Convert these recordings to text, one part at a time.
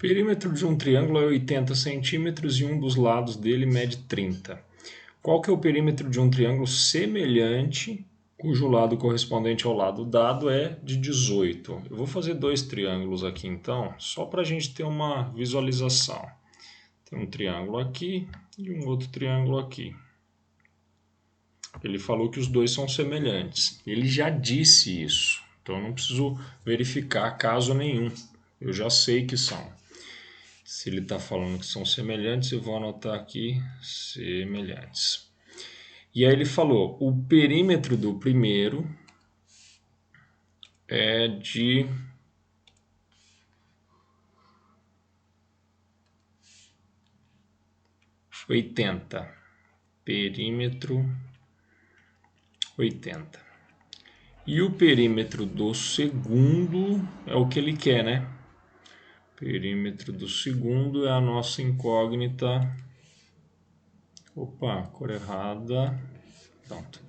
Perímetro de um triângulo é 80 centímetros e um dos lados dele mede 30. Qual que é o perímetro de um triângulo semelhante, cujo lado correspondente ao lado dado é de 18? Eu vou fazer dois triângulos aqui então, só para a gente ter uma visualização. Tem um triângulo aqui e um outro triângulo aqui. Ele falou que os dois são semelhantes. Ele já disse isso, então eu não preciso verificar caso nenhum. Eu já sei que são. Se ele está falando que são semelhantes, eu vou anotar aqui semelhantes. E aí ele falou, o perímetro do primeiro é de 80. Perímetro 80. E o perímetro do segundo é o que ele quer, né? Perímetro do segundo é a nossa incógnita. Opa, cor errada. Pronto.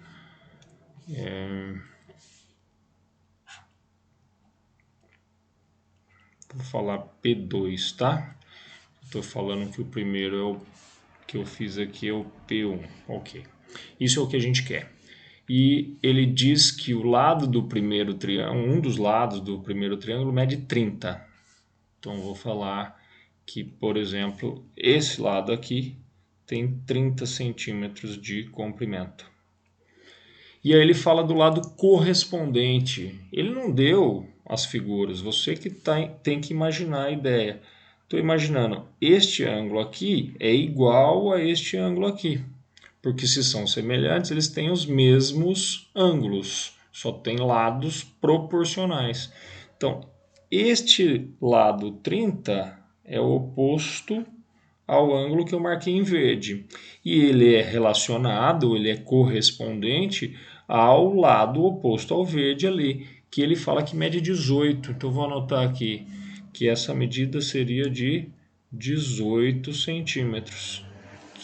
Vou falar P2, tá? Estou falando que o primeiro é o que eu fiz aqui, é o P1. Ok. Isso é o que a gente quer. E ele diz que o lado do primeiro triângulo, um dos lados do primeiro triângulo mede 30. Então vou falar que, por exemplo, esse lado aqui tem 30 centímetros de comprimento. E aí ele fala do lado correspondente. Ele não deu as figuras, você que tem que imaginar a ideia. Estou imaginando, este ângulo aqui é igual a este ângulo aqui. Porque se são semelhantes, eles têm os mesmos ângulos, só tem lados proporcionais. Então, este lado 30 é o oposto ao ângulo que eu marquei em verde. E ele é relacionado, ele é correspondente ao lado oposto ao verde ali, que ele fala que mede 18. Então, vou anotar aqui que essa medida seria de 18 centímetros,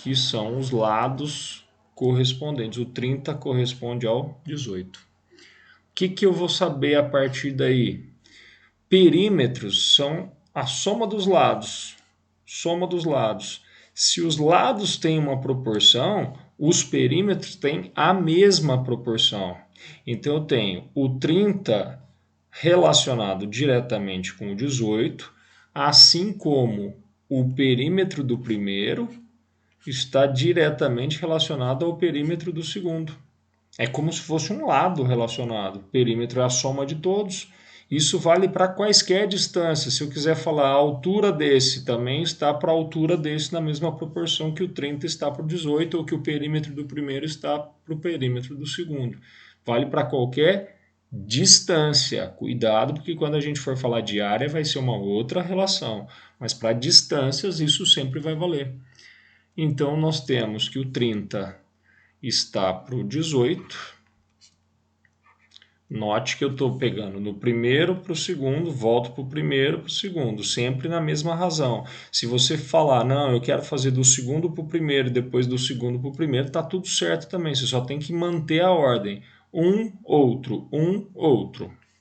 que são os lados correspondentes. O 30 corresponde ao 18. O que eu vou saber a partir daí? Perímetros são a soma dos lados. Soma dos lados. Se os lados têm uma proporção, os perímetros têm a mesma proporção. Então eu tenho o 30 relacionado diretamente com o 18, assim como o perímetro do primeiro está diretamente relacionado ao perímetro do segundo. É como se fosse um lado relacionado. O perímetro é a soma de todos. Isso vale para quaisquer distâncias. Se eu quiser falar a altura desse, também está para a altura desse na mesma proporção que o 30 está para o 18, ou que o perímetro do primeiro está para o perímetro do segundo. Vale para qualquer distância. Cuidado, porque quando a gente for falar de área vai ser uma outra relação. Mas para distâncias isso sempre vai valer. Então nós temos que o 30 está para o 18. Note que eu estou pegando no primeiro para o segundo, volto para o primeiro para o segundo, sempre na mesma razão. Se você falar, não, eu quero fazer do segundo para o primeiro e depois do segundo para o primeiro, está tudo certo também. Você só tem que manter a ordem. Um, outro,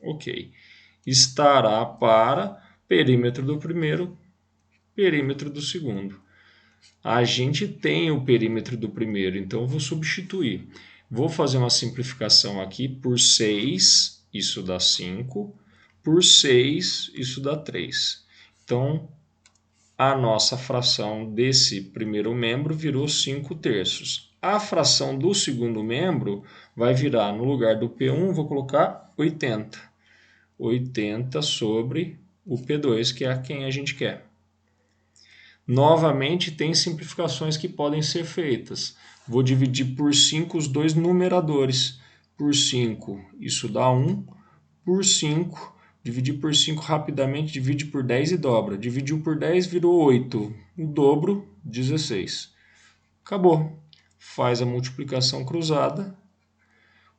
Ok. Estará para perímetro do primeiro, perímetro do segundo. A gente tem o perímetro do primeiro, então eu vou substituir. Vou fazer uma simplificação aqui por 6, isso dá 5. Por 6, isso dá 3. Então, a nossa fração desse primeiro membro virou 5 terços. A fração do segundo membro vai virar, no lugar do P1, vou colocar 80. 80 sobre o P2, que é quem a gente quer. Novamente, tem simplificações que podem ser feitas. Vou dividir por 5 os dois numeradores. Por 5, isso dá 1. Por 5, dividir por 5 rapidamente, divide por 10 e dobra. Dividiu por 10, virou 8. O dobro, 16. Acabou. Faz a multiplicação cruzada.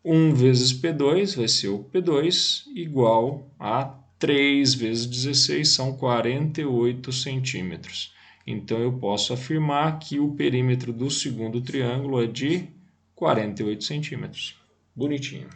1 vezes P2 vai ser o P2 igual a 3 vezes 16, são 48 centímetros. Então, eu posso afirmar que o perímetro do segundo triângulo é de 48 centímetros. Bonitinho.